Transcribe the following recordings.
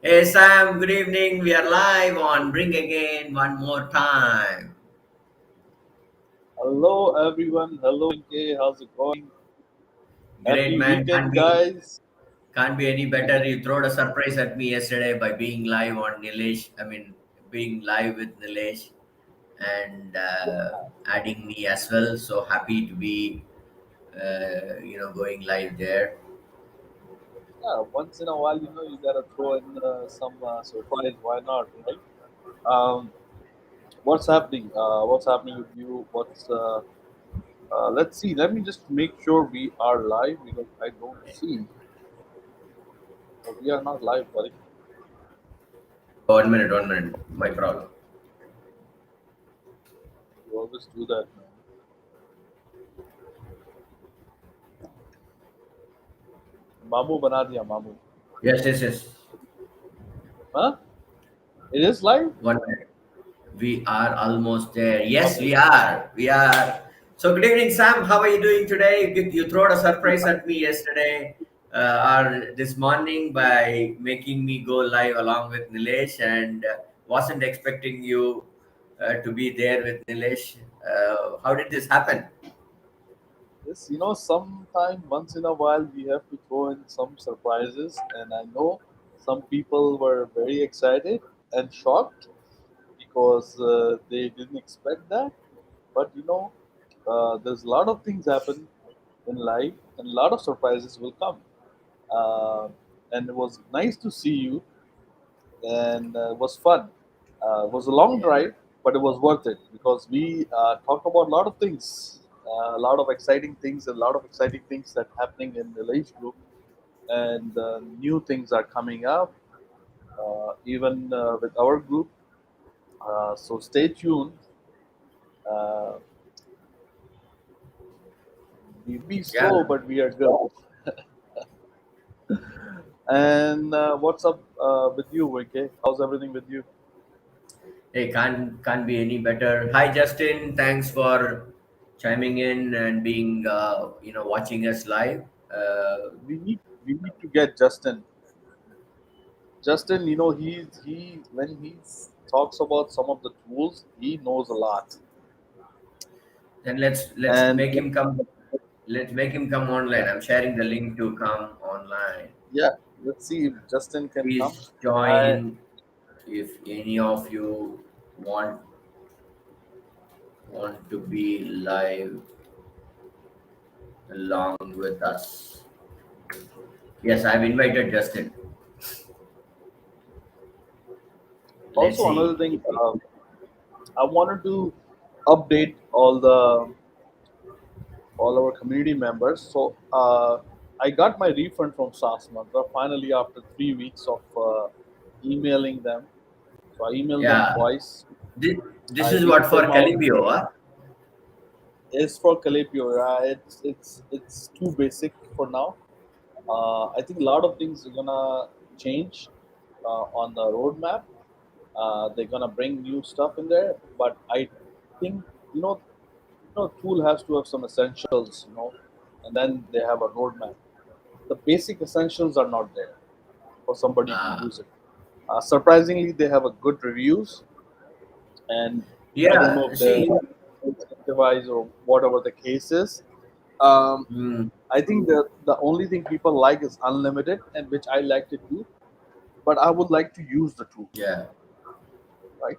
Hey Sam, good evening. We are live on Bring Again one more time. Hello, everyone. Hello, NK. How's it going? Great Happy man, weekend, guys. can't be any better. You throwed a surprise at me yesterday by being live on Nilesh. Being live with Nilesh and adding me as well. So happy to be, going live there. Yeah, once in a while, you gotta throw in some surprise. Why not, right? Um, what's happening? What's happening with you? Let's see. Let me just make sure we are live because I don't see. We are not live, buddy. 1 minute. My problem. You always do that, man. Mamu bana diya, Mamu. Yes. Huh? It is live? 1 minute. We are almost there. Yes, Okay. we are. We are. So, good evening, Sam. How are you doing today? You threw a surprise at me yesterday or this morning by making me go live along with Nilesh, and wasn't expecting you to be there with Nilesh. How did this happen? Yes, sometime once in a while we have to throw in some surprises, and I know some people were very excited and shocked because they didn't expect that. But there's a lot of things happen in life, and a lot of surprises will come. Uh, and it was nice to see you, and it was fun. It was a long Yeah. drive, but it was worth it because we talked about a lot of things, a lot of exciting things, a lot of exciting things that happening in the Lage group, and new things are coming up, even with our group. So stay tuned. Uh, we be Yeah. slow, but we are good. And what's up with you, Wike? How's everything with you? Hey, can't be any better. Hi, Justin. Thanks for chiming in and being watching us live. We need to get Justin. Justin, he when he talks about some of the tools, he knows a lot. Then let's And make him come. Let's make him come online. I'm sharing the link to come online. yeah, let's see if Justin can come. Please I join if any of you want to be live along with us. Yes, I've invited Justin. Let's also see. another thing. I wanted to update all our community members. So I got my refund from SaaS Mantra finally after 3 weeks of emailing them. So I emailed them Yeah, twice. this, this I is what reached for them out. Calibio, huh? It's for Calipio. It's too basic for now. I think a lot of things are gonna change on the roadmap. They're gonna bring new stuff in there, but I think tool has to have some essentials, and then they have a roadmap. The basic essentials are not there for somebody to Uh, use it. Surprisingly, they have a good reviews, and I don't yeah, know if they're see, incentivized or whatever the case is. Um, mm, I think the only thing people like is unlimited, and which I like to do. But I would like to use the tool, yeah, right?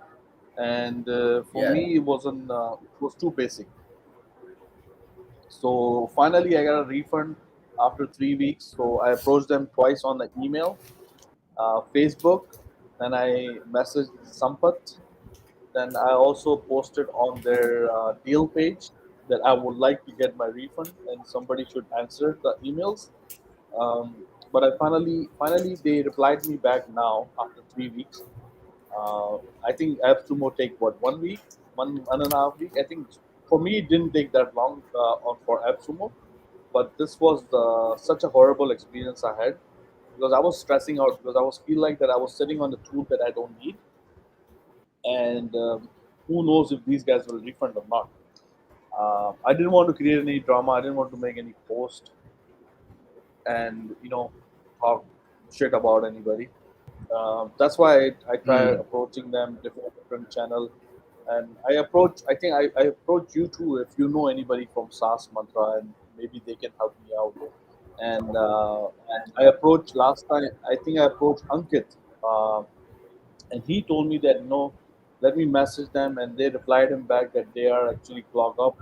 And for yeah, me, it was too basic. So finally, I got a refund after 3 weeks. So I approached them twice on the email, Facebook, then I messaged Sampath. Then I also posted on their deal page that I would like to get my refund, and somebody should answer the emails. But finally, they replied me back now after 3 weeks. I think I have to more take what 1 week, 1.5 week. I think for me it didn't take that long on for AppSumo, but this was such a horrible experience I had because I was stressing out because I was feel like that I was sitting on the tool that I don't need, and who knows if these guys will refund or not. I didn't want to create any drama. I didn't want to make any post and talk shit about anybody. That's why I try Mm. approaching them different channel, and I approach. I think I approach you too if you know anybody from SaaS Mantra, and maybe they can help me out. And I approached last time. I think I approached Ankit, uh, and he told me that no, let me message them, and they replied him back that they are actually clogged up.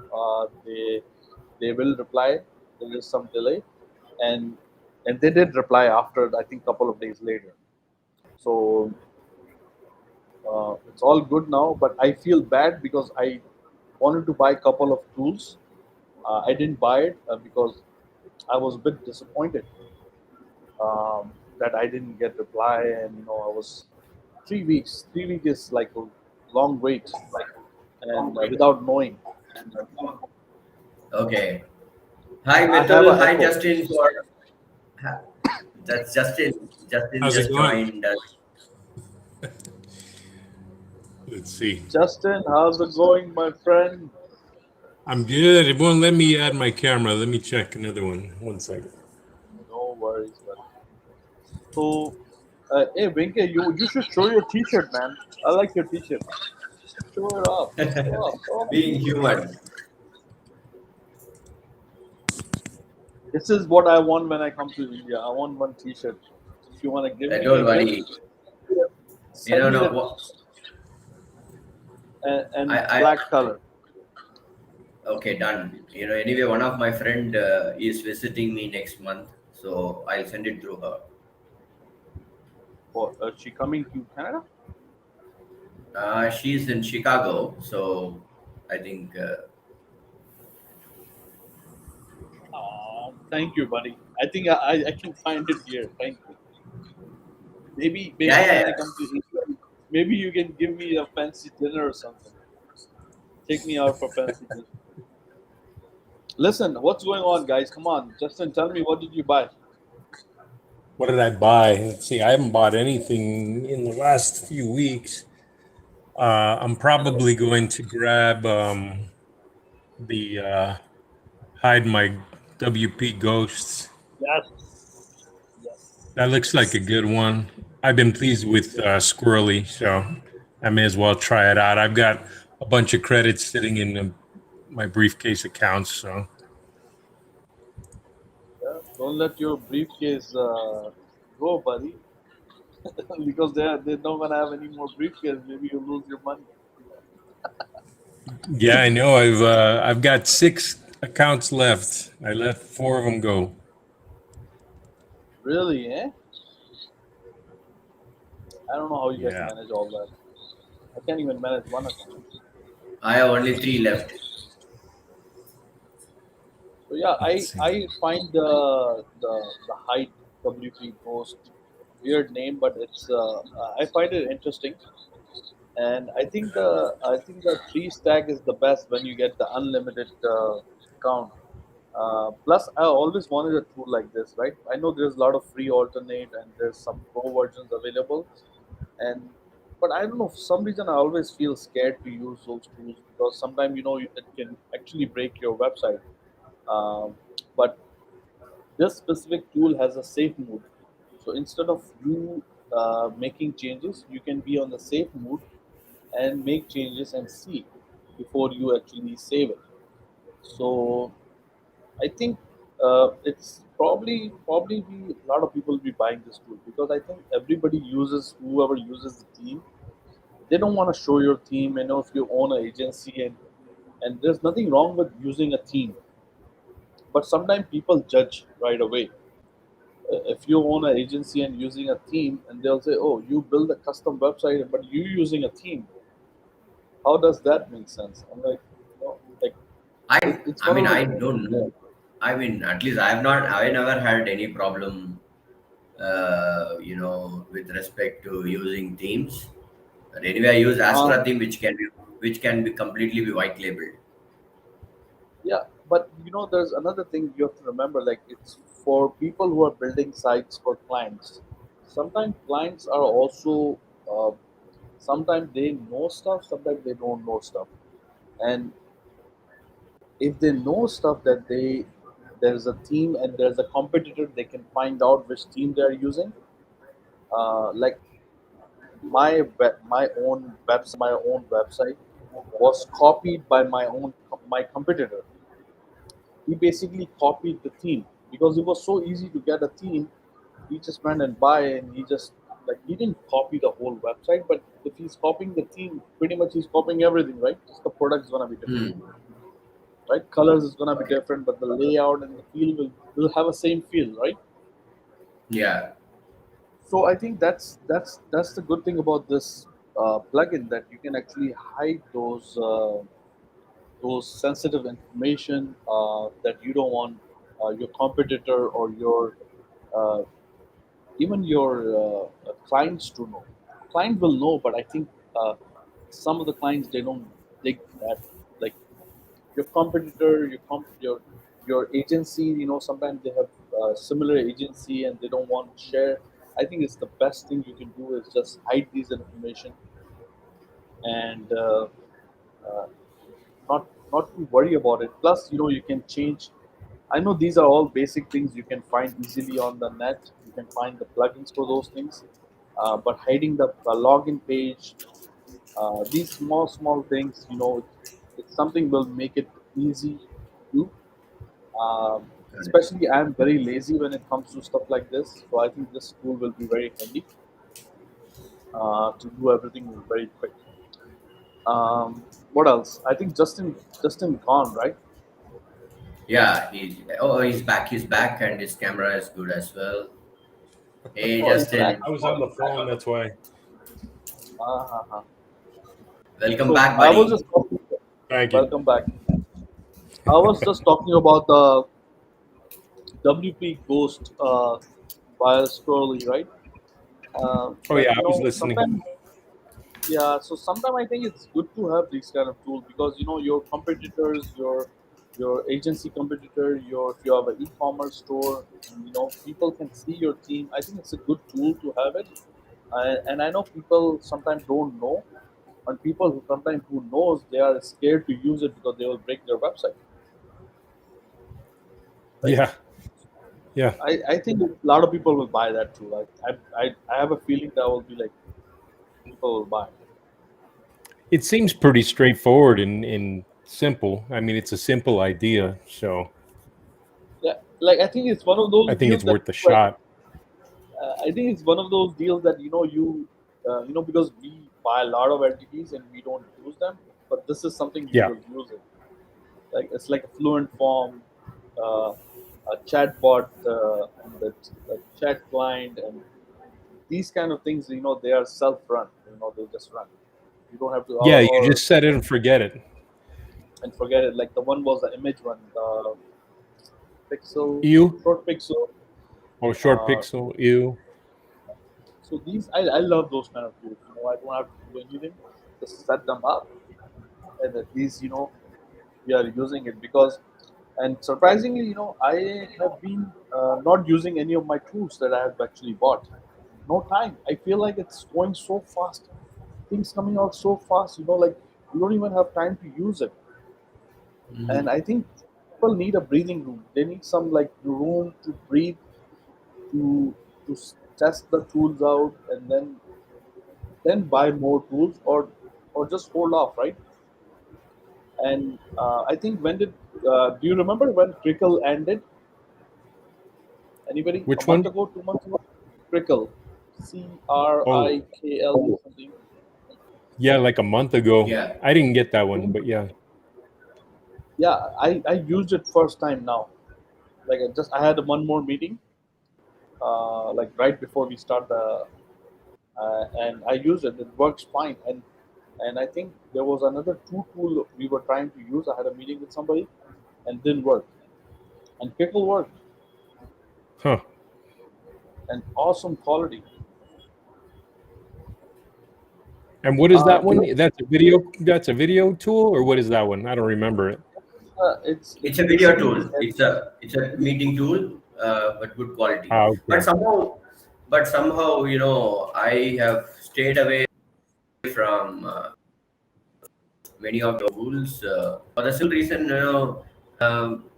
They will reply. There is some delay, and they did reply after I think couple of days later. So it's all good now, but I feel bad because I wanted to buy a couple of tools. I didn't buy it because I was a bit disappointed that I didn't get reply, and I was 3 weeks. 3 weeks is like a long wait, and without knowing. Okay. Hi, I have Mithul. a Hi, echo. Justin. Ha- That's Justin. Justin How's it just going? joined us. Let's see. Justin, how's it going, my friend? I'm good. It won't let me add my camera. Let me check another one. One second. No worries, buddy. So, hey, Venke, you should show your T-shirt, man. I like your T-shirt. Show it off. Show off. Show off. Being human. This is what I want when I come to India. I want one T-shirt. If you want to give me Don't a gift, worry. send me No. the and I black color. okay, done. Anyway, one of my friend is visiting me next month, so I'll send it through her. Or she coming to Canada? She's in Chicago, so I think. Thank you, buddy. I think I can find it here. Thank you. Yeah, Maybe yeah, when I yeah. come to India, maybe you can give me a fancy dinner or something. Take me out for fancy dinner. Listen, what's going on, guys? Come on, Justin, tell me what did you buy? What did I buy? Let's see. I haven't bought anything in the last few weeks. I'm probably going to grab the hide my WP ghosts. Yes, That looks like a good one. I've been pleased with Squirrely, so I may as well try it out. I've got a bunch of credits sitting in my briefcase accounts, so yeah. Don't let your briefcase go, buddy, because they're not gonna have any more briefcase. Maybe you lose your money. yeah, I know. I've got 6 accounts left. I let 4 of them go. Really, eh? I don't know how you guys Yeah. manage all that. I can't even manage one account. I have only three left. So yeah, Let's I see. find the height WP Ghost weird name, but it's I find it interesting, and I think the 3 stack is the best when you get the unlimited count. Plus, I always wanted a tool like this, right? I know there's a lot of free alternate and there's some pro versions available, and but I don't know for some reason I always feel scared to use those tools because sometimes it can actually break your website. But this specific tool has a safe mode. So instead of you making changes, you can be on the safe mode and make changes and see before you actually save it. So I think it's probably a lot of people will be buying this tool because I think everybody uses whoever uses the theme. They don't want to show your theme. If you own an agency and there's nothing wrong with using a theme, but sometimes people judge right away. If you own an agency and using a theme, and they'll say, "Oh, you build a custom website, but you using a theme. How does that make sense?" I'm like, like it's I one mean, of the I don't know. I mean, at least I never had any problem, with respect to using themes. But anyway, I use uh, Astra theme, which can be completely be white labeled. yeah. But there's another thing you have to remember. Like it's for people who are building sites for clients. Sometimes clients are also sometimes they know stuff, sometimes they don't know stuff, and if they know stuff that there's a team and there's a competitor, they can find out which team they're using. like my own website was copied by my competitor. He basically copied the theme because it was so easy to get a theme. He just went and buy, and he just like he didn't copy the whole website, but if he's copying the theme, pretty much he's copying everything, right? Just the product is gonna be different, Hmm. right? Colors is gonna be different, but the layout and the feel will have a same feel, right? Yeah. So I think that's the good thing about this plugin, that you can actually hide those sensitive information that you don't want your competitor or your uh, even your clients to know. Client will know, but I think some of the clients, they don't dig that. Like your competitor, your agency, sometimes they have similar agency and they don't want to share. I think it's the best thing you can do is just hide these information, and uh, not to worry about it. Plus, you can change. I know these are all basic things you can find easily on the net. You can find the plugins for those things, but hiding the login page, these small things, it's something will make it easy to do. Especially, I'm very lazy when it comes to stuff like this, so I think this tool will be very handy to do everything very quick. What else? I think Justin gone, right? Yeah, he's back. He's back, and his camera is good as well. Hey, Oh, he's back. Justin, I was on the phone, that's why. Uh-huh. welcome So back, I was buddy. just talking. Thank you. Welcome back. I was just talking about the WP Ghost via Scrolly, right? Oh That yeah, I was listening. sometimes, yeah. So sometimes I think it's good to have these kind of tools because your competitors, your agency competitor, if you have an e-commerce store, people can see your team. I think it's a good tool to have it, and I know people sometimes don't know, and people who sometimes who knows, they are scared to use it because they will break their website, right? Yeah, yeah. I think a lot of people will buy that too. Like I have a feeling that will be like people will buy. It seems pretty straightforward and simple. I mean, it's a simple idea, so Yeah, like I think it's one of I those think deals it's that worth the shot. I think it's one of those deals that because we buy a lot of entities and we don't use them, but this is something we Yeah, will use it. Like it's like a fluent form, a chatbot, and the chat client, and these kind of things. They are self-run. They just run. You don't have to yeah. You or just set it and forget it. and forget it. Like the one was the image one, the pixel, You short pixel. or short Uh, pixel. You. so I love those kind of tools. I don't have to do anything, just set them up, and at least we are using it because. And surprisingly, I have been not using any of my tools that I have actually bought. No time. I feel like it's going so fast. Things coming out so fast. Like you don't even have time to use it. And I think people need a breathing room. They need some like room to breathe, to test the tools out, and then buy more tools, or just hold off, right? And I think when did do you remember when Crickle ended? Anybody? A Which month one? ago, 2 months ago? Crickle, Oh, CRIKL something. yeah, like a month ago. Yeah. I didn't get that one, but yeah. Yeah, I used it first time now. Like I had one more meeting, like right before we start and I used it. It works fine. And I think there was another two tool we were trying to use. I had a meeting with somebody, and didn't work. And Crickle worked, Huh. and awesome quality. And what is that Do one? That's a video. That's a video tool, or what is that one? I don't remember it. It's it's a video basically tool. It's a meeting tool, but good quality. Ah, But okay. somehow, I have stayed away from many of the tools for the simple reason,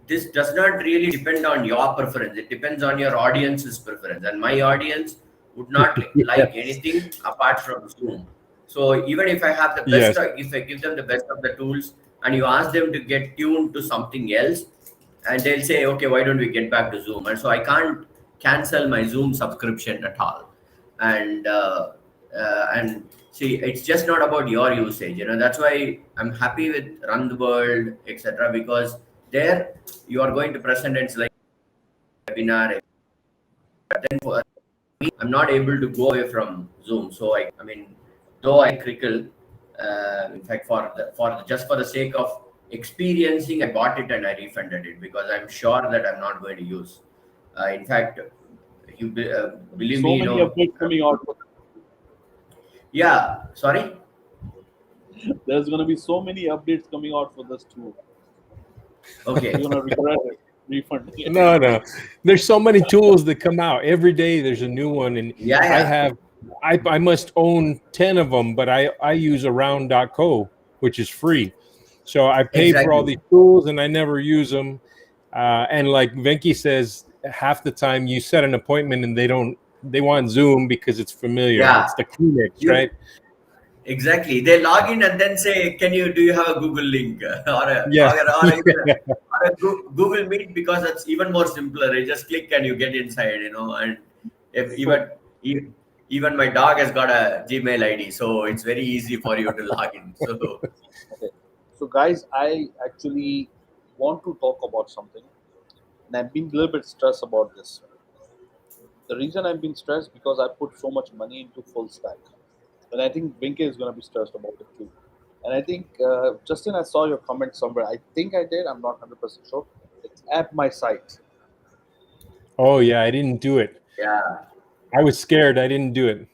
this does not really depend on your preference. It depends on your audience's preference. And my audience would not like Yes. anything apart from Zoom. So even if I have the best, Yes. if I give them the best of the tools, and you ask them to get tuned to something else, and they'll say, okay, why don't we get back to Zoom? And so I can't cancel my Zoom subscription at all. And see, it's just not about your usage. That's why I'm happy with Run the World, etc. Because there you are going to present it's like webinar. But then for me, I'm not able to go away from Zoom. So I mean, though I crickle, in fact, just for the sake of experiencing, I bought it and I refunded it because I'm sure that I'm not going to use. In fact, you believe So me, many updates coming out. yeah. Sorry. There's going to be so many updates coming out for this tool. Okay. You're going to regret it. Refund. No. There's so many tools that come out every day. There's a new one, and Yeah. I must own 10 of them, but I use around.co, which is free. So I pay for all Exactly. these tools and I never use them. And like Venki says, half the time you set an appointment and they want Zoom because it's familiar. Yeah. It's the Kleenex, You right? exactly. They log in and then say, do you have a Google link Yeah. or a Google Meet, because it's even more simpler. You just click and you get inside, and if So, even my dog has got a Gmail ID, so it's very easy for you to log in. So okay. So, guys, I actually want to talk about something, and I've been a little bit stressed about this. The reason I've been stressed because I put so much money into full stack, and I think Vinke is going to be stressed about it too. And I think Justin, I saw your comment somewhere. I think I did. I'm not 100% sure. It's at my site. Oh yeah, I didn't do it. yeah. I was scared. I didn't do it.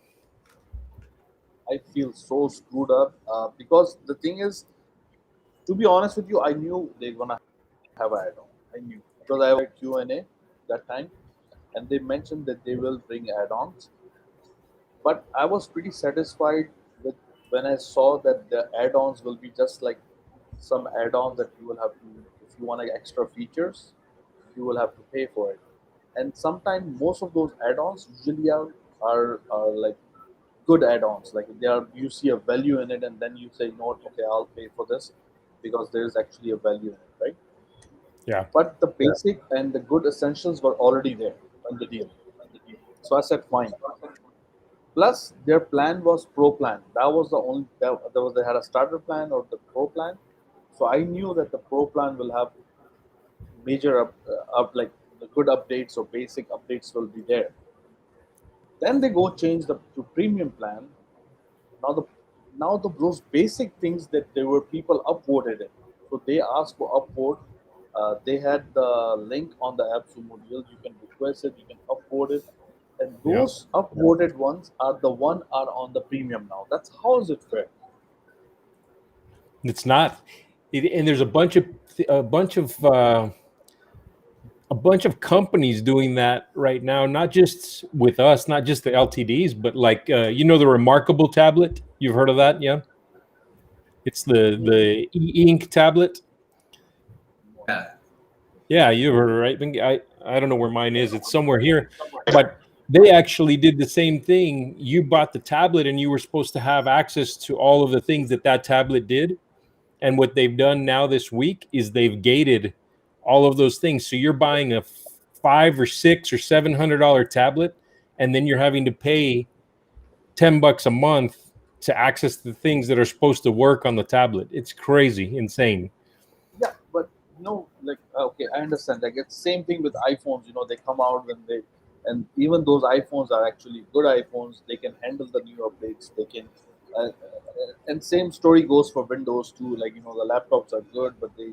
I feel so screwed up because the thing is, to be honest with you, I knew they're gonna have an add-on. I knew because I had Q&A that time, and they mentioned that they will bring add-ons. But I was pretty satisfied with when I saw that the add-ons will be just like some add-ons that you will have to, if you want like extra features, you will have to pay for it. And sometimes most of those add-ons usually are like good add-ons. Like they are, you see a value in it, and then you say, you know what, okay, I'll pay for this because there is actually a value in it, right? Yeah. But the basic and the good essentials were already there on the deal. So I said, fine. Plus, their plan was pro plan. That was the only there was they had a starter plan or the pro plan. So I knew that the pro plan will have major up like the good updates or basic updates will be there. Then they go change the to premium plan. Now the those basic things that there were people upvoted it. So they asked for upvote. They had the link on the app module. You can request it. You can upvote it, and Yeah. those upvoted ones are the one are on the premium now. That's how is it fair? It's not. And there's a bunch of companies doing that right now, not just with us, not just the LTDs, but like the Remarkable tablet. You've heard of that, yeah? It's the e-ink tablet. Yeah. Yeah, you've heard of it, right? I don't know where mine is. It's somewhere here, but they actually did the same thing. You bought the tablet, and you were supposed to have access to all of the things that tablet did. And what they've done now this week is they've gated all of those things. So you're buying a $500 or $700 tablet, and then you're having to pay $10 a month to access the things that are supposed to work on the tablet. It's crazy, insane. Yeah, but like okay, I understand. Like it's same thing with iPhones. They come out when they, and even those iPhones are actually good iPhones. They can handle the new updates. They can, and same story goes for Windows too. Like the laptops are good, but they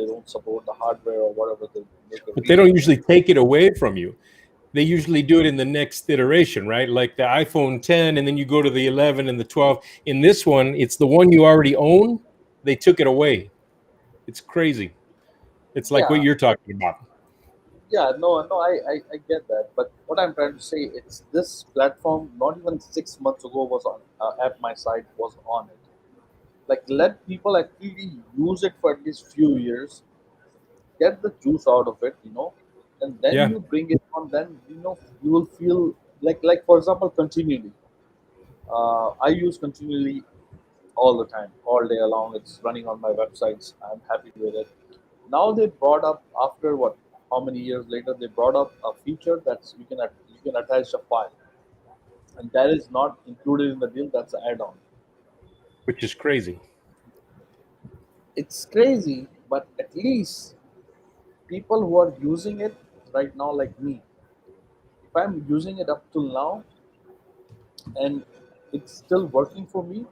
don't support the hardware or whatever they make a But they don't reason. usually take it away from you. They usually do it in the next iteration, right? Like the iPhone 10, and then you go to the 11 and the 12. In this one, it's the one you already own. They took it away. It's crazy. It's like what Yeah, you're talking about. yeah, no, I get that. But what I'm trying to say, it's this platform. Not even 6 months ago was on at my site was on it. Like let people actually use it for at least few years, get the juice out of it, and then Yeah. you bring it on. Then you will feel like for example, continually. I use continually all the time, all day long. It's running on my websites. I'm happy with it. Now they brought up after what? How many years later they brought up a feature that's you can attach a file, and that is not included in the deal. That's an add-on. which is crazy. It's crazy, but at least people who are using it right now, like me, if I'm using it up till now and it's still working for me,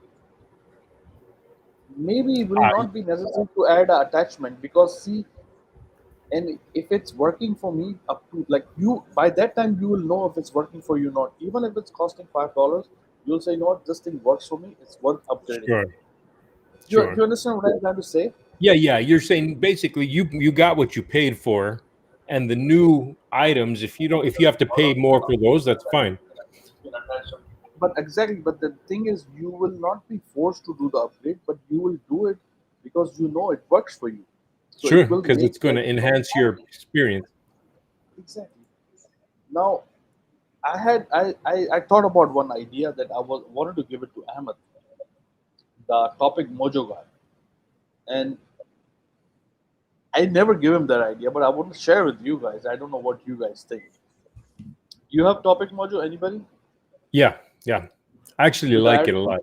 maybe it will Uh, not be necessary to add an attachment because see, and if it's working for me up to like you, by that time you will know if it's working for you or not. Even if it's costing $5, you'll say, you know what, this thing works for me. It's worth upgrading. sure, You sure. understand what I'm trying to say? Yeah, yeah. You're saying basically you got what you paid for, and the new items. If you have to pay more for those, that's fine. But exactly, but the thing is, you will not be forced to do the upgrade, but you will do it because you know it works for you. So it Sure, will because make it's going to enhance your experience. exactly. Now, I thought about one idea that I was wanted to give it to Ahmed, the topic mojo guy, and I never give him that idea, but I want to share with you guys. I don't know what you guys think. You have topic mojo? Anybody Yeah, yeah. I actually with the like it a lot.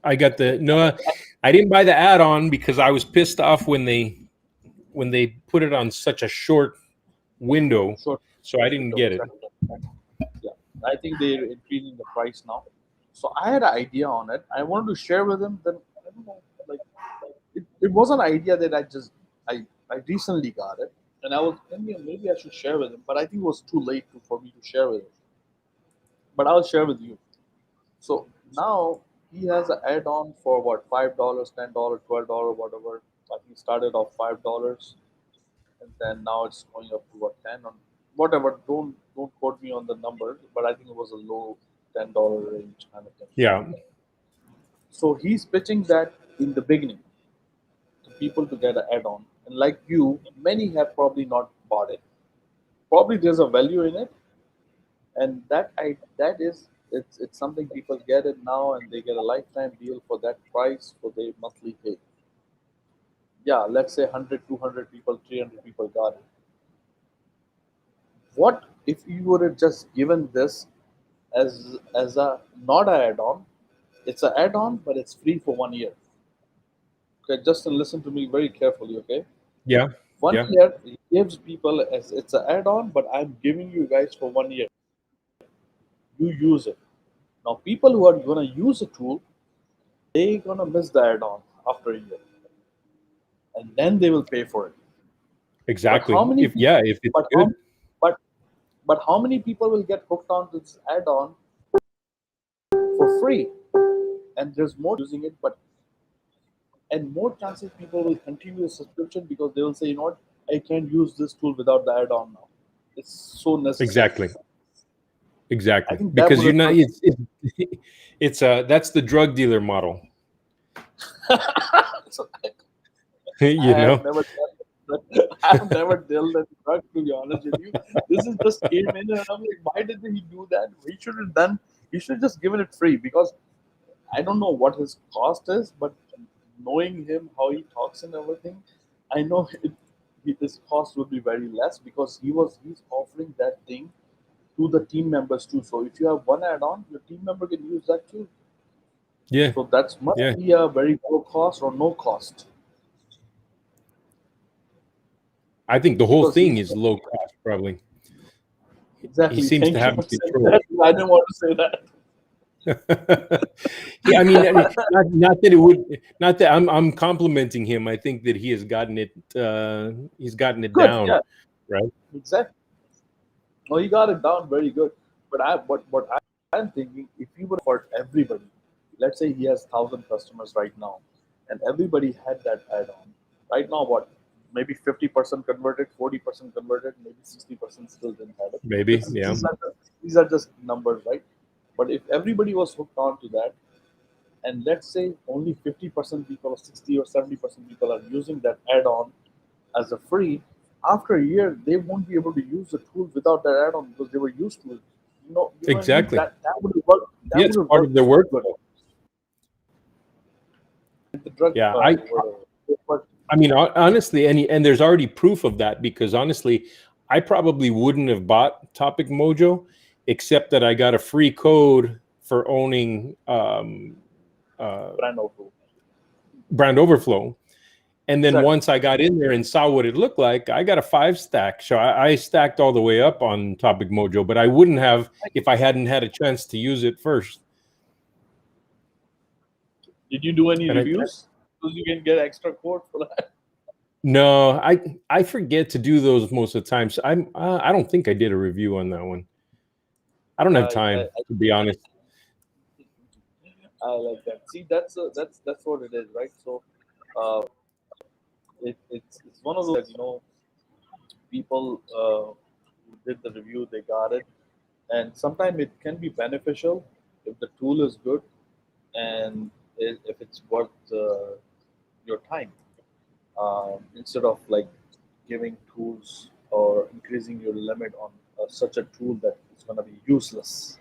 I got the no. I didn't buy the add-on because I was pissed off when they put it on such a short window, short so I didn't window? get it. Exactly. Yeah, I think they're increasing the price now. So I had an idea on it. I wanted to share with him. Then I don't know, like it was an idea that I recently got it, and I was thinking maybe I should share with him, but I think it was too late for me to share with him. But I'll share with you. So now he has an add-on for what $5, $10, $12, whatever. I think it started off $5, and then now it's going up to what 10 or whatever. Don't quote me on the number, but I think it was a low $10 range kind of thing. Yeah, So he's pitching that in the beginning to people to get an add-on, and like you, many have probably not bought it. Probably there's a value in it, and that is it's something people get it now, and they get a lifetime deal for that price for their monthly pay. Yeah, let's say 100, 200 people, 300 people got it. What if you would have just given this as a not an add-on? It's an add-on, but it's free for 1 year. Okay, just listen to me very carefully. Okay, yeah, one yeah. year it gives people as it's an add-on, but I'm giving you guys for 1 year. You use it. Now, people who are gonna use a tool, they gonna miss the add-on after a year, and then they will pay for it. But how Exactly. many people? If it's But good, but but how many people will get hooked on to this add-on for free? And there's more using it, but and more chances people will continue the subscription because they will say, you know what, I can't use this tool without the add-on now. It's so necessary. exactly, I exactly. think that Because would you're not. have. It's that's the drug dealer model. So You I have know. never I have never dealt with drug to be honest with you. This is just came in and I'm like, why did he do that? He should have done he should have just given it free because I don't know what his cost is, but knowing him, how he talks and everything, I know his cost would be very less because he's offering that thing to the team members too. So if you have one add-on, your team member can use that too. Yeah, So that's must yeah. be a very low cost or no cost I think the whole because thing he's is low cost. Probably. He exactly. seems to Thank you have for it saying controlled. that. I didn't want to say that. Yeah, I mean, not that it would, not that I'm complimenting him. I think that he has gotten it. He's gotten it Good, down, yeah, right? exactly. No, you got it down very good. But I'm thinking if you would for everybody, let's say he has 1,000 customers right now, and everybody had that add-on. Right now, what? Maybe 50% converted, 40% converted, maybe 60% still didn't have it. Maybe, yeah. These are just numbers, right? But if everybody was hooked on to that, and let's say only 50% people or 60 or 70% people are using that add-on as a free, after a year they won't be able to use the tool without that add-on because they were used to what I mean? Exactly. That would have worked. That Yeah, would it's have part worked of their so good. workflow. The drug Yeah, but I mean, honestly, and there's already proof of that, because honestly, I probably wouldn't have bought Topic Mojo, except that I got a free code for owning brand overflow. Brand Overflow. And then Exactly. once I got in there and saw what it looked like, I got a 5 stack. So I stacked all the way up on Topic Mojo, but I wouldn't have if I hadn't had a chance to use it first. Did you do any And reviews? Because you can get extra code for that. no, I forget to do those most of the time. So I don't think I did a review on that one. I don't have time, to be honest. I like that. See, that's what it is, right? So, uh, it's one of those that people who did the review, they got it, and sometimes it can be beneficial if the tool is good and if it's worth your time, instead of like giving tools or increasing your limit on such a tool that is going to be useless.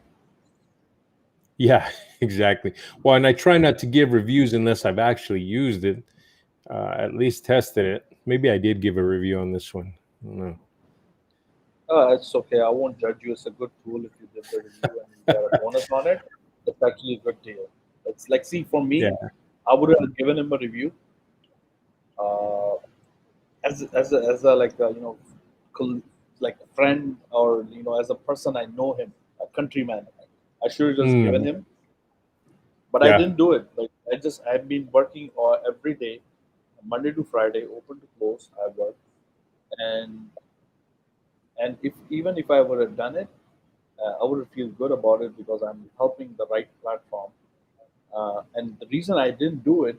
Yeah, exactly. Well, and I try not to give reviews unless I've actually used it, at least tested it. Maybe I did give a review on this one. I don't know. It's okay. I won't judge you. It's a good tool if you did the review and you got a bonus on it. It's actually a good deal. It's like, see, for me, Yeah. I would have given him a review uh, as a like a, like a friend, or as a person I know him, a countryman. I should have just given him, but I Yeah. didn't do it. Like I've been working every day, Monday to Friday, open to close. I work, and if even if I would have done it, I would feel good about it because I'm helping the right platform. And the reason I didn't do it,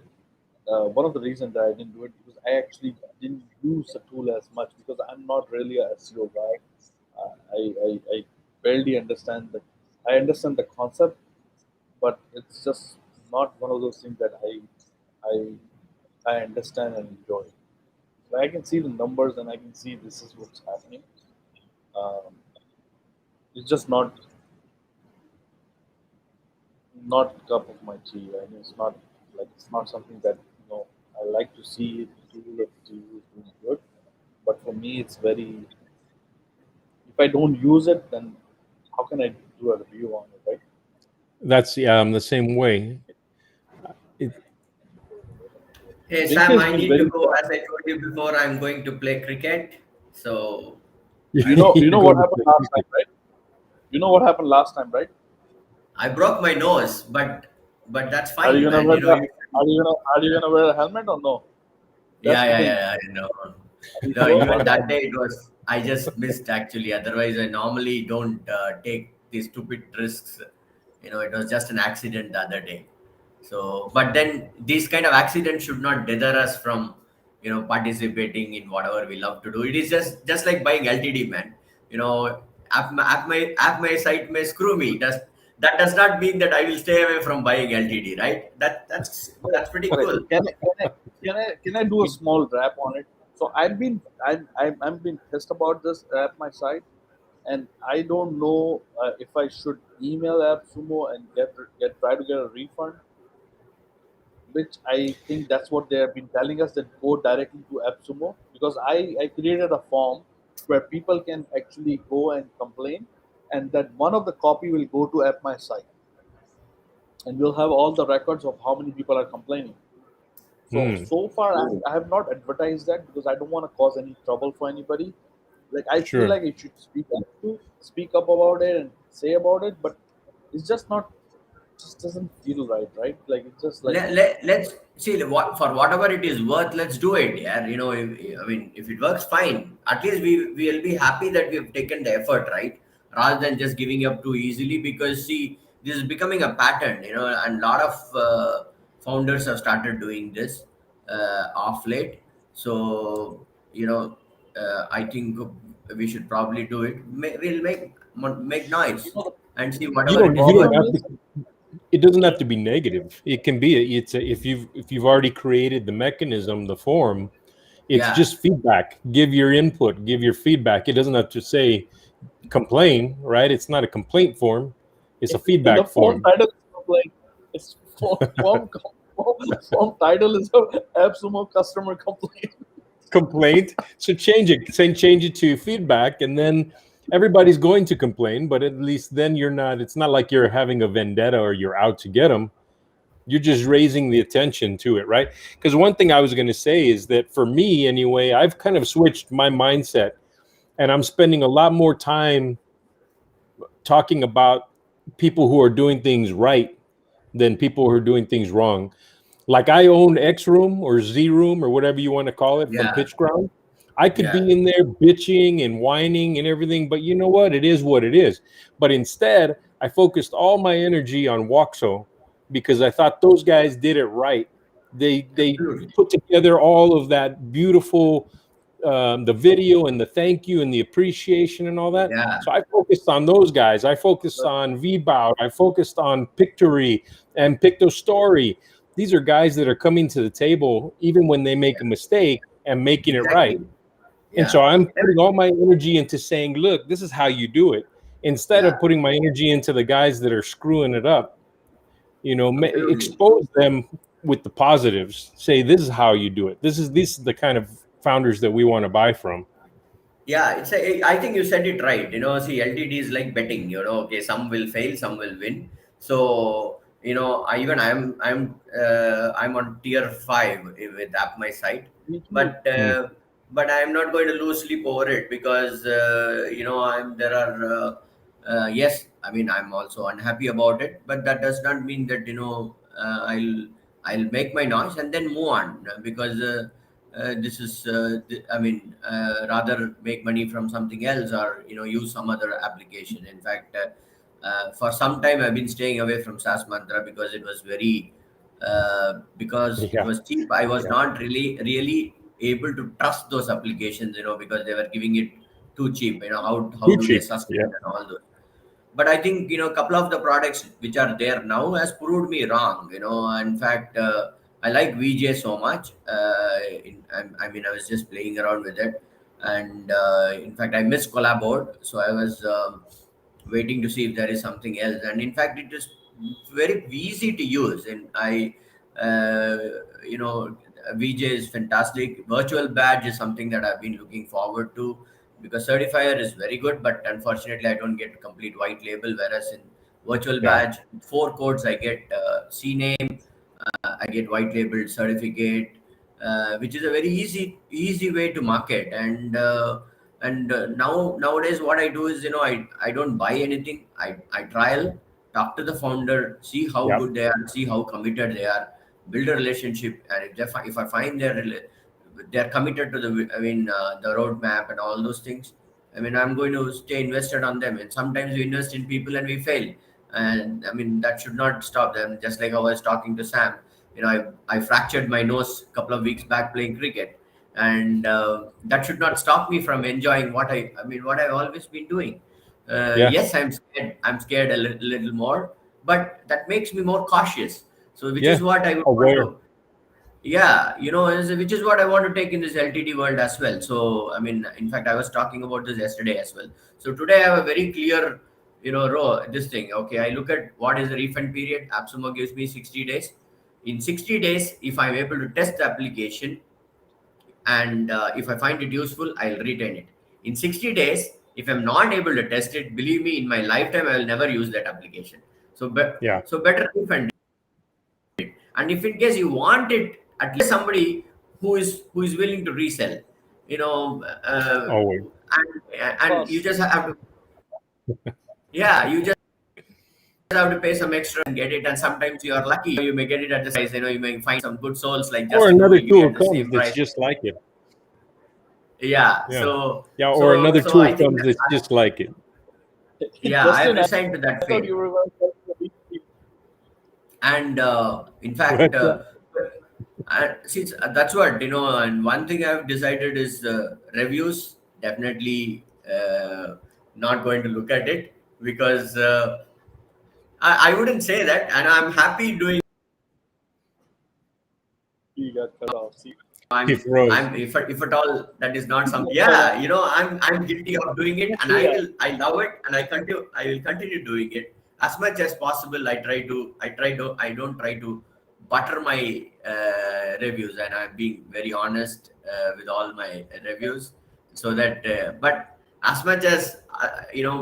one of the reasons that I didn't do it, because I actually didn't use the tool as much because I'm not really a SEO guy. I barely understand the. I understand the concept, but it's just not one of those things that I I understand and enjoy. So I can see the numbers and I can see this is what's happening. Um, it's just not cup of my tea. I mean, it's not something that I like to see the tool if the tool is doing good. But for me, it's very. If I don't use it, then how can I do a review on it, right? That's I'm the same way. It, Hey Rinke Sam, has I been need to very. go. As I told you before, I'm going to play cricket. So You I know, need you to know You're what going to go. happened play last time, cricket. right? You know what happened last time, right? I broke my nose, but that's Are you fine, gonna man. wear You know, the? you Are you gonna wear a helmet or no? That's yeah, the yeah, thing. yeah, yeah. No, Are you no. sure Even about that? that day, it was. I just missed actually. Otherwise, I normally don't take these stupid risks. You know, it was just an accident the other day. So, but then these kind of accidents should not deter us from, participating in whatever we love to do. It is just like buying LTD, man. You know, app my site may screw me. That does not mean that I will stay away from buying LTD, right? That's pretty Correct. cool. Can I do a small rap on it? So I've been pissed about this at my site, and I don't know if I should email AppSumo and try to get a refund, which I think that's what they have been telling us, that go directly to AppSumo, because I created a form where people can actually go and complain, and that one of the copy will go to App My Site, and we'll have all the records of how many people are complaining. So far, I have not advertised that because I don't want to cause any trouble for anybody. Like I feel Sure. like it should speak up about it and say about it, but it's just not. Just doesn't feel right, right? Like it's just like Let's see what for whatever it is worth. Let's do it. Yeah, I mean, if it works, fine. At least we will be happy that we've taken the effort, right? Rather than just giving up too easily. Because see, this is becoming a pattern. And a lot of founders have started doing this off late. So I think we should probably do it. We'll make noise the and see You whatever it don't is you worth. don't problem have is. to it doesn't have to be negative. It can be if you've already created the mechanism, the form, it's Yeah. just feedback. Give your input, give your feedback. It doesn't have to say complain, right? It's not a complaint form; it's a In the feedback form form. title is complaint. It's form title is a AppSumo customer complaint. Complaint. So change it to feedback, and then everybody's going to complain. But at least then you're not. It's not like you're having a vendetta or you're out to get them. You're just raising the attention to it, right? Because one thing I was going to say is that for me, anyway, I've kind of switched my mindset, and I'm spending a lot more time talking about people who are doing things right than people who are doing things wrong. Like I own X Room or Z Room or whatever you want to call it from Yeah, PitchGround. I could yeah, be in there bitching and whining and everything, but you know what? It is what it is. But instead, I focused all my energy on Waxo because I thought those guys did it right. They absolutely. put together all of that beautiful the video and the thank you and the appreciation and all that. Yeah, So I focused on those guys. I focused on VBout. I focused on Pictory and Pictostory. These are guys that are coming to the table even when they make a mistake and making it right. exactly. And so Yeah, I'm putting all my energy into saying, look, this is how you do it, instead yeah, of putting my energy into the guys that are screwing it up. absolutely. Expose them with the positives. Say this is how you do it. This is the kind of founders that we want to buy from. Yeah, I think you said it right. See, LTD is like betting. Okay, some will fail, some will win. So, I'm on tier 5 with App My Site, Me too. but Mm. I'm not going to lose sleep over it because I'm there are yes, I mean I'm also unhappy about it, but that does not mean that I'll make my noise and then move on because. This is I mean rather make money from something else or use some other application. In fact, for some time I've been staying away from SaaS Mantra because it was very because it Yeah, was cheap. I was yeah, not really able to trust those applications, because they were giving it too cheap. How too do they cheap. sustain Yeah, and all those. But I think a couple of the products which are there now has proved me wrong. In fact, I like VJ so much. I mean, I was just playing around with it, and in fact, I miss Collabord, so I was waiting to see if there is something else. And in fact, it is very easy to use, and uh, you know, VJ is fantastic. Virtual badge is something that I've been looking forward to because certifier is very good, but unfortunately I don't get complete white label, whereas in virtual yeah, badge 4 codes I get CNAME, I get white labeled certificate, which is a very easy way to market. And nowadays what I do is I don't buy anything. I trial, talk to the founder, see how yeah, good they are, see how committed they are, build a relationship, and if I find they're committed to the roadmap and all those things. I mean, I'm going to stay invested on them. And sometimes we invest in people and we fail, and I mean that should not stop them. Just like I was talking to Sam, I fractured my nose a couple of weeks back playing cricket, and that should not stop me from enjoying what I've always been doing. yeah, Yes, I'm scared. I'm scared a little more, but that makes me more cautious. So, which is yeah. what I would want Aware. to. Yeah, which is what I want to take in this LTD world as well. So, I mean, in fact, I was talking about this yesterday as well. So today I have a very clear, row this thing. Okay, I look at what is the refund period. AppSumo gives me 60 days. In 60 days, if I'm able to test the application and if I find it useful, I'll retain it. In 60 days, if I'm not able to test it, believe me, in my lifetime, I will never use that application. Yeah. So better refund. And if in case you want it, at least somebody who is willing to resell, you know Always. and you Plus, just have to, yeah, you just have to pay some extra and get it. And sometimes you are lucky, you may get it at the size, you may find some good souls like Or Justin who another will give you tool at the comes same that's price. just like it. Yeah, Yeah. so Yeah. Or so another so I tool think comes that's just like it. yeah, I have Justin, I resigned to that thought fate. you were going to tell me. And in fact, What's that? since that's what and one thing I've decided is reviews definitely not going to look at it because I wouldn't say that, and I'm happy doing. You got cut off. See, If Rose. if at all that is not something, yeah, I'm guilty of doing it, and I love it, and I will continue doing it as much as possible. I don't try to butter my reviews, and I'm being very honest with all my reviews, so that but as much as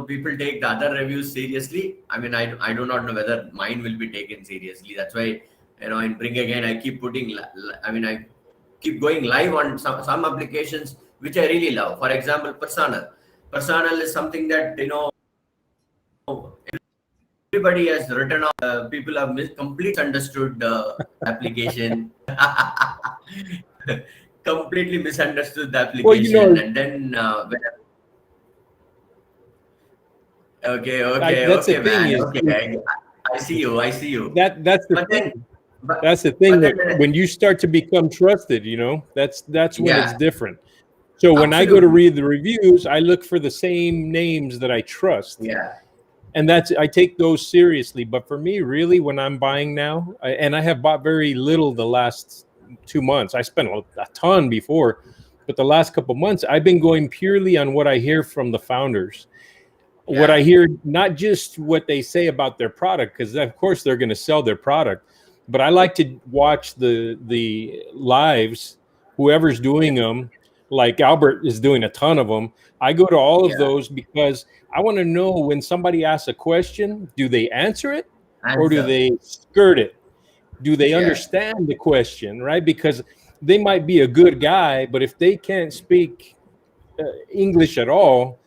people take the other reviews seriously, I mean, I do not know whether mine will be taken seriously. That's why, in BringAgain, I keep I keep going live on some applications which I really love. For example, Personal. Personal is something that everybody has written on. People have completely understood the application, completely misunderstood the application, and then that's the okay, thing man. is, Okay, I see you. I see you. that's the But thing. then, but, That's the thing, but that then, when you start to become trusted, that's when it's yeah, different. So when I go to absolutely. read the reviews, I look for the same names that I trust. Yeah, And I take those seriously. But for me, really, when I'm buying now, and I have bought very little the last 2 months. I spent a ton before, but the last couple of months, I've been going purely on what I hear from the founders. What I yeah, hear, not just what they say about their product, because of course they're going to sell their product, but I like to watch the lives, whoever's doing them. Like Albert is doing a ton of them. I go to all of yeah. those because I want to know, when somebody asks a question, do they answer it or do Answer. they skirt it? Do they Yes, understand the question, right? Because they might be a good guy, but if they can't speak English at all,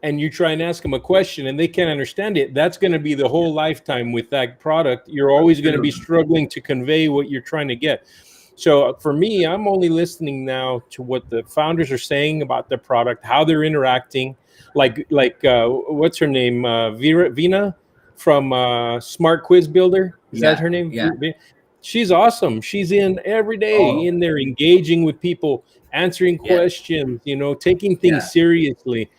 and you try and ask them a question and they can't understand it, that's going to be the whole lifetime with that product. You're always going to be absolutely. struggling to convey what you're trying to get. So for me, I'm only listening now to what the founders are saying about their product, how they're interacting. What's her name? Vina from Smart Quiz Builder. Is that Yeah, her name? yeah. She's awesome. She's in every day Oh, in there, engaging with people, answering yeah, questions, taking things yeah. seriously.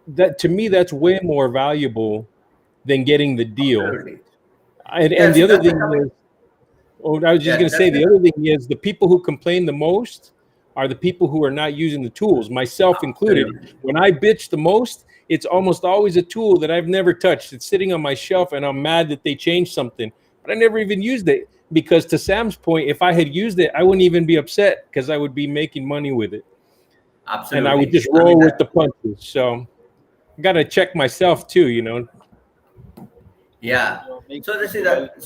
That, to me, that's way more valuable than getting the deal. Absolutely. Yeah. And the See, other that's the thing coming. is, I was just Yeah, going to that's say, the the other thing is, the people who complain the most are the people who are not using the tools, myself included. absolutely. When I bitch the most, it's almost always a tool that I've never touched. It's sitting on my shelf, and I'm mad that they changed something, but I never even used it. Because, to Sam's point, if I had used it, I wouldn't even be upset, because I would be making money with it, and I would Absolutely. just I mean roll with the that. punches. So I got to check myself too. Yeah. Make So this is while that.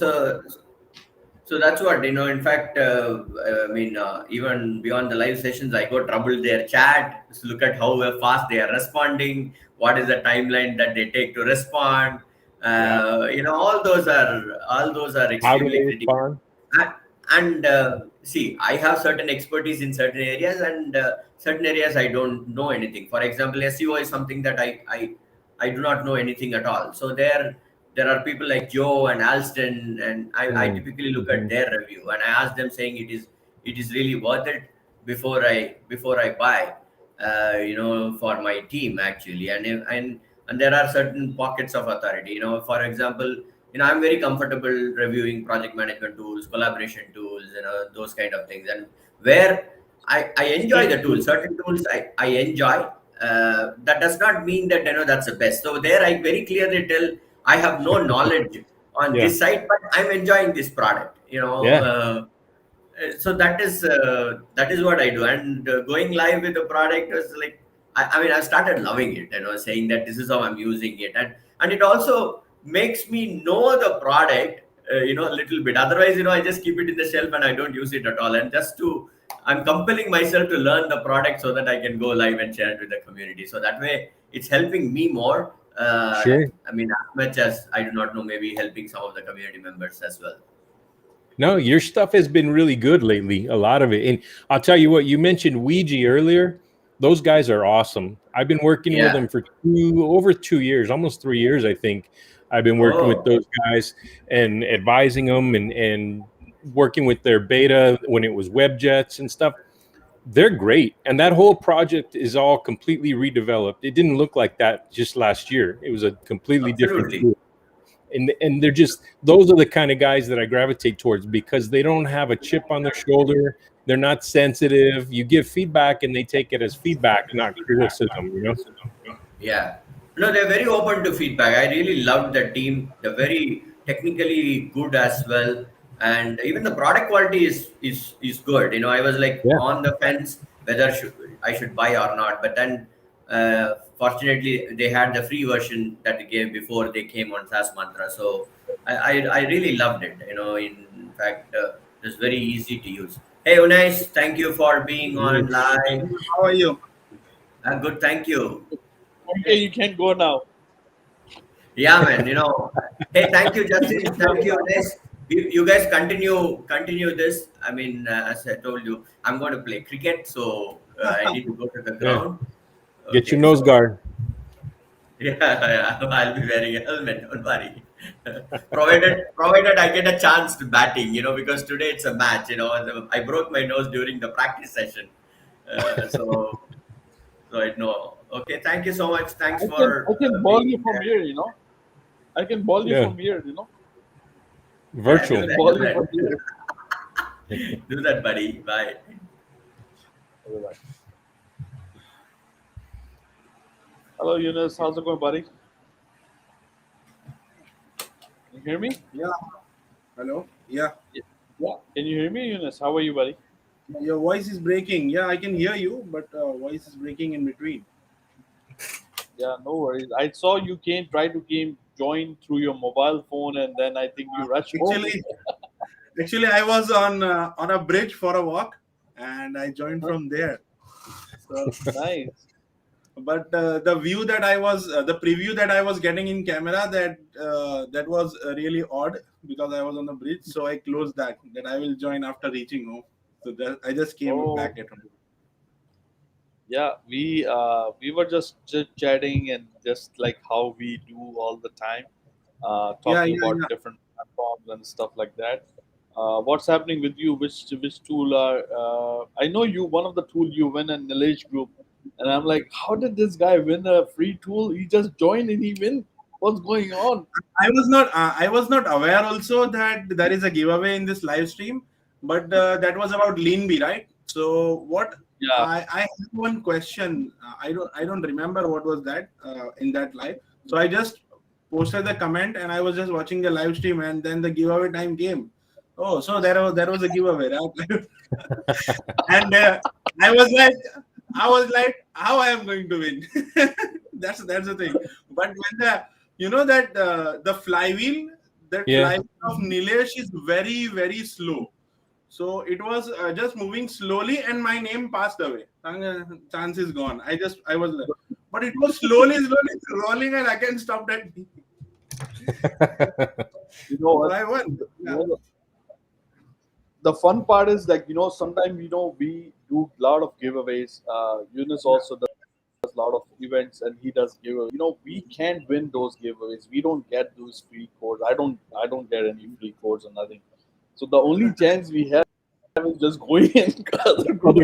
So that's what. In fact, I mean, even beyond the live sessions, I go trouble their chat. Just look at how fast they are responding. What is the timeline that they take to respond? Yeah. All those are How do extremely they critical. respond? And see, I have certain expertise in certain areas, and certain areas I don't know anything. For example, SEO is something that I do not know anything at all. So there are people like Joe and Alston, and I typically look at Mm-hmm. their review, and I ask them, saying it is really worth it before I buy, for my team, actually. And there are certain pockets of authority. For example, I'm very comfortable reviewing project management tools, collaboration tools, those kind of things, and where I enjoy the tools. Certain tools I enjoy. That does not mean that that's the best. So there, I very clearly tell I have no knowledge on Yeah. this side, but I'm enjoying this product. Yeah. So that is what I do, and going live with the product is like, I mean, I started loving it, saying that this is how I'm using it, and it also makes me know the product, a little bit. Otherwise, I just keep it in the shelf and I don't use it at all, and I'm compelling myself to learn the product so that I can go live and share it with the community. So that way, it's helping me more. Sure. I mean, as much as I do not know, maybe helping some of the community members as well. No, your stuff has been really good lately. A lot of it. And I'll tell you what, you mentioned Ouija earlier. Those guys are awesome. I've been working with Yeah. them for over 2 years, almost 3 years, I think. I've been working with Oh, those guys and advising them and working with their beta when it was WebJets and stuff. They're great. And that whole project is all completely redeveloped. It didn't look like that just last year. It was a completely different absolutely. tool. and they're just, those are the kind of guys that I gravitate towards because they don't have a chip on their shoulder. They're not sensitive. You give feedback and they take it as feedback, not criticism, you know? Yeah. No, they're very open to feedback. I really loved the team. They're very technically good as well. And even the product quality is good. I was like Yeah. on the fence whether I should buy or not. But then fortunately they had the free version that they gave before they came on SaaS Mantra. So I really loved it. In fact, it's very easy to use. Hey Unais, thank you for being on live. How are you? Good, thank you. Okay, you can go now. Yeah, man. Hey, thank you, Justin. Thank you, Ines. You guys continue this. I mean, as I told you, I'm going to play cricket, so I need to go to the Yeah. ground. Get your Okay, nose so guard. yeah, I'll be wearing a helmet. Don't worry. provided I get a chance to batting, because today it's a match. I broke my nose during the practice session, so I know. Okay, thank you so much. Thanks for I can ball you being from there. here, I can ball you Yeah. from here, Yeah, Virtual. do that, Ball do you from that. here. Do that, buddy. Bye. Hello, Yunus. How's it going, buddy? Can you hear me? Yeah. Hello. Yeah. Yeah. Can you hear me, Yunus? How are you, buddy? Your voice is breaking. Yeah, I can hear you, but voice is breaking in between. Yeah, no worries. I saw you try to join through your mobile phone, and then I think you rushed home. Actually, I was on a bridge for a walk, and I joined from there. So, Nice. but the view that the preview that I was getting in camera, that was really odd because I was on the bridge. So I closed that I will join after reaching home. So I just came back at home. Yeah, we were just chatting and just like how we do all the time, talking about different platforms and stuff like that. What's happening with you? Which tool are? I know you. One of the tool you win in Nilesh group, and I'm like, how did this guy win a free tool? He just joined and he win. What's going on? I was not aware also that there is a giveaway in this live stream, but that was about LeanBee, right? So what Yeah. I have one question. I don't remember what was that in that live. So I just posted the comment and I was just watching the live stream and then the giveaway time came. Oh, so there was a giveaway, right? And I was like, how I am going to win? That's the thing. But when the flywheel, flywheel of Nilesh is very, very slow. So it was just moving slowly, and my name passed away. Chance is gone. I was, but it was slowly rolling, and I can't stop that. So I won. Yeah. The fun part is like sometimes we do a lot of giveaways. Yunus also does a lot of events and he does giveaways. We can't win those giveaways. We don't get those free codes. I don't get any free codes or nothing. So the only chance we have is just going in other group.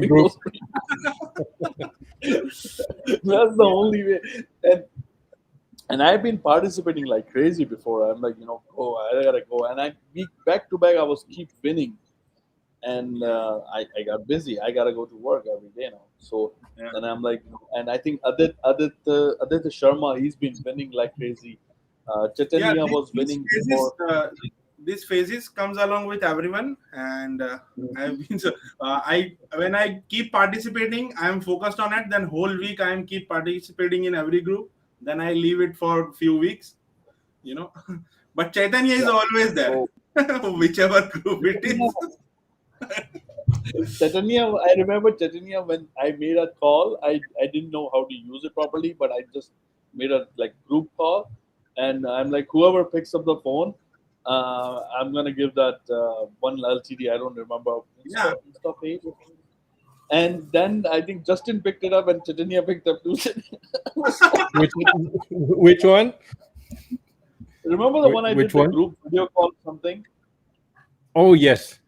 That's the only way. And I've been participating like crazy before. I'm like, I gotta go. And back to back, I was keep winning. And I got busy. I gotta go to work every day now. So and I'm like, and I think Aditya Sharma, he's been winning like crazy. Chaitanya was winning before. These phases comes along with everyone, and I've been when I keep participating, I'm focused on it. Then whole week I am keep participating in every group. Then I leave it for a few weeks, But Chaitanya is always there, whichever group it is. Chaitanya, I remember Chaitanya when I made a call. I didn't know how to use it properly, but I just made a group call, and I'm like, whoever picks up the phone, I'm gonna give that one LTD. I don't remember. Insta page. And then I think Justin picked it up, and Chaitanya picked up too. Which one? Remember the one I did the group video call something? Oh yes.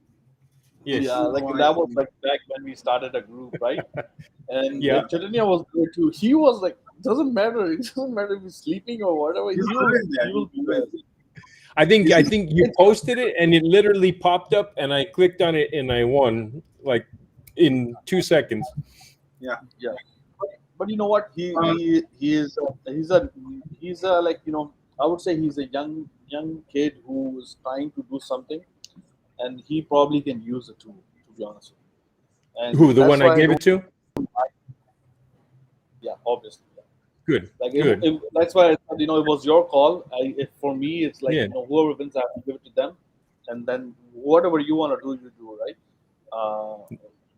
Yes. Yeah, that was back when we started a group, right? And Chaitanya was there too. He was like, doesn't matter. It doesn't matter if he's sleeping or whatever. He will be there. I think you posted it and it literally popped up and I clicked on it and I won like in 2 seconds. Yeah. Yeah. But you know what? Uh, He's a like I would say he's a young kid who is trying to do something, and he probably can use the tool, to be honest with you. Who, And the that's one I why I gave don't. it to? Yeah, obviously. Yeah. Good. Like Good. that's why I thought, it was your call. For me, it's like Yeah. whoever wins, I have to give it to them, and then whatever you want to do, you do, right?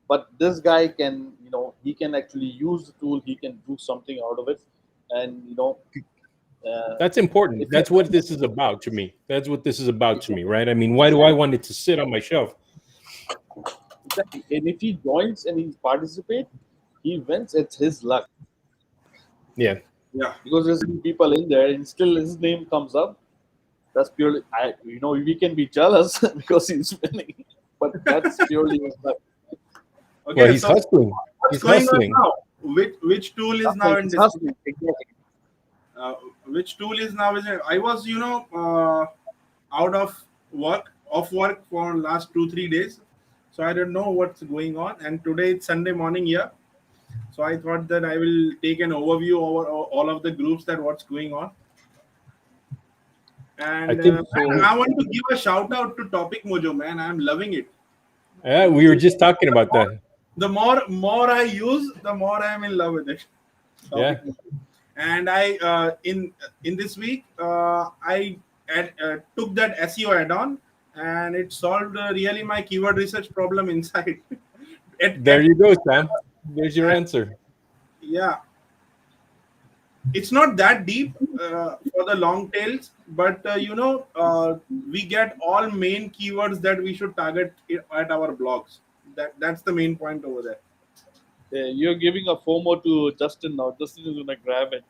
But this guy can, he can actually use the tool. He can do something out of it, and That's important. if he That's what this is about to me. That's what this is about to me, right? I mean, why do I want it to sit on my shelf? exactly, and if he joins and he participates, he wins. It's his luck Yeah. yeah. because there's people in there, and still his name comes up. That's purely, we can be jealous because he's winning, but that's purely his luck. Okay. Well, he's So hustling. what's He's going hustling. on now? Which tool is now in He's discussion? hustling. Exactly. Which tool is now? I was out of work for last 2-3 days, so I don't know what's going on. And today it's Sunday morning here, so I thought that I will take an overview over all of the groups that what's going on. I And think I want to give a shout out to Topic Mojo, man. I'm loving it. we were just talking about that. The more I use, the more I'm in love with it. Yeah. Topic Mojo. And I in this week I took that SEO add-on, and it solved really my keyword research problem inside. There you go, Sam. There's your answer. Yeah, it's not that deep for the long tails, but we get all main keywords that we should target at our blogs. That's the main point over there. Yeah, you're giving a FOMO to Justin now. Justin is gonna grab it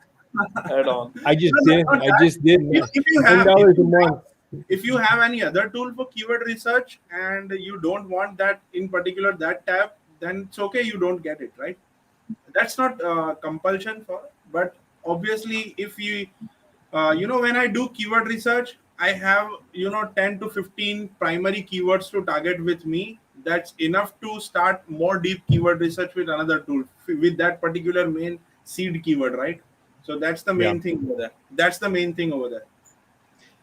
head on. I just No, did. not I that. just did. If you $10 have a month. if you have any other tool for keyword research and you don't want that in particular that tab, then it's okay, you don't get it, right? That's not compulsion for, but obviously if you when I do keyword research, I have 10 to 15 primary keywords to target with me. That's enough to start more deep keyword research with another tool with that particular main seed keyword, right? So that's the main thing over there. That's the main thing over there.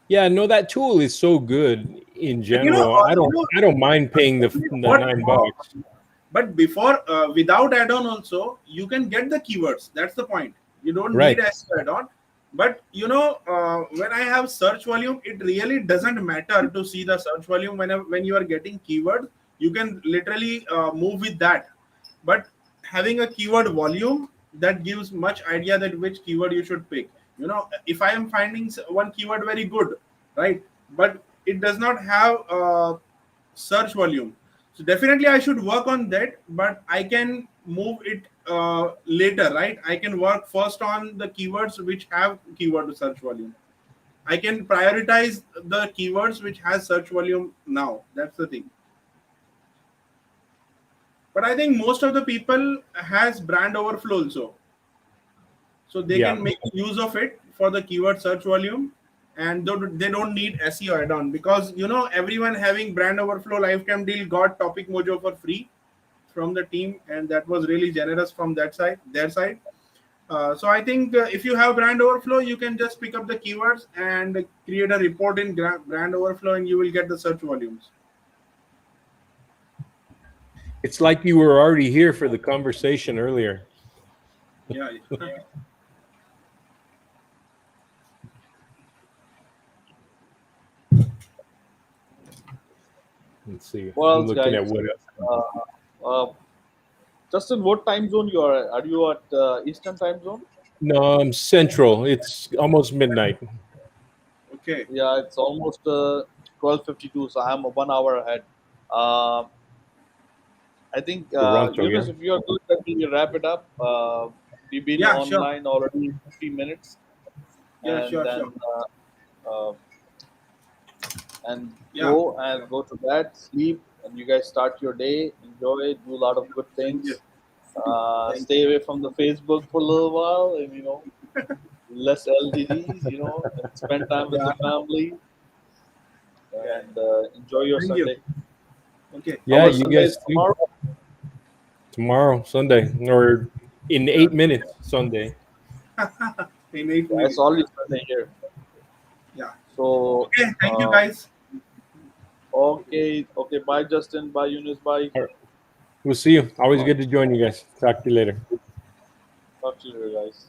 Yeah, no, that tool is so good in And general. I don't mind paying the what $9. But before, without add-on also, you can get the keywords. That's the point. You don't Right. need add-on. But when I have search volume, it really doesn't matter to see the search volume when you are getting keywords. You can literally move with that. But having a keyword volume, that gives much idea that which keyword you should pick. If I am finding one keyword very good, right, but it does not have search volume, so definitely I should work on that, but I can move it later, right? I can work first on the keywords which have keyword search volume. I can prioritize the keywords which has search volume now. That's the thing. But I think most of the people has brand overflow also, so they Yeah. can make use of it for the keyword search volume, and they don't need SEO add-on, because everyone having brand overflow lifetime deal got Topic Mojo for free from the team, and that was really generous from their side. So I think if you have brand overflow, you can just pick up the keywords and create a report in brand overflow, and you will get the search volumes. It's like you were already here for the conversation earlier. Yeah. Let's see. What I'm else, looking guys? at what else. Justin, what time zone you are at? Are you at Eastern time zone? No, I'm central. It's almost midnight. Okay. Yeah, it's almost 12:52, so I'm 1 hour ahead. Uh, I think, Toronto, Yunus, yeah. if you are good, then we wrap it up. We've been Yeah, sure. online already 15 minutes. Yeah, And sure. then and Yeah. go to bed, sleep, and you guys start your day, enjoy, do a lot of good Thank things. you. Stay away from the Facebook for a little while, and less LDDs, and spend time with Yeah. the family. and enjoy your Thank you. Sunday. Okay. Yeah, Our you Sunday guys is too. tomorrow. Tomorrow, Sunday, or in 8 minutes, Sunday. In 8 Yeah, it's minutes. always Sunday here. Yeah. So, Okay. Thank you, guys. okay, bye, Justin. Bye, Eunice. Bye. All right. We'll see you. Always good to join you guys. Talk to you later. Talk to you guys.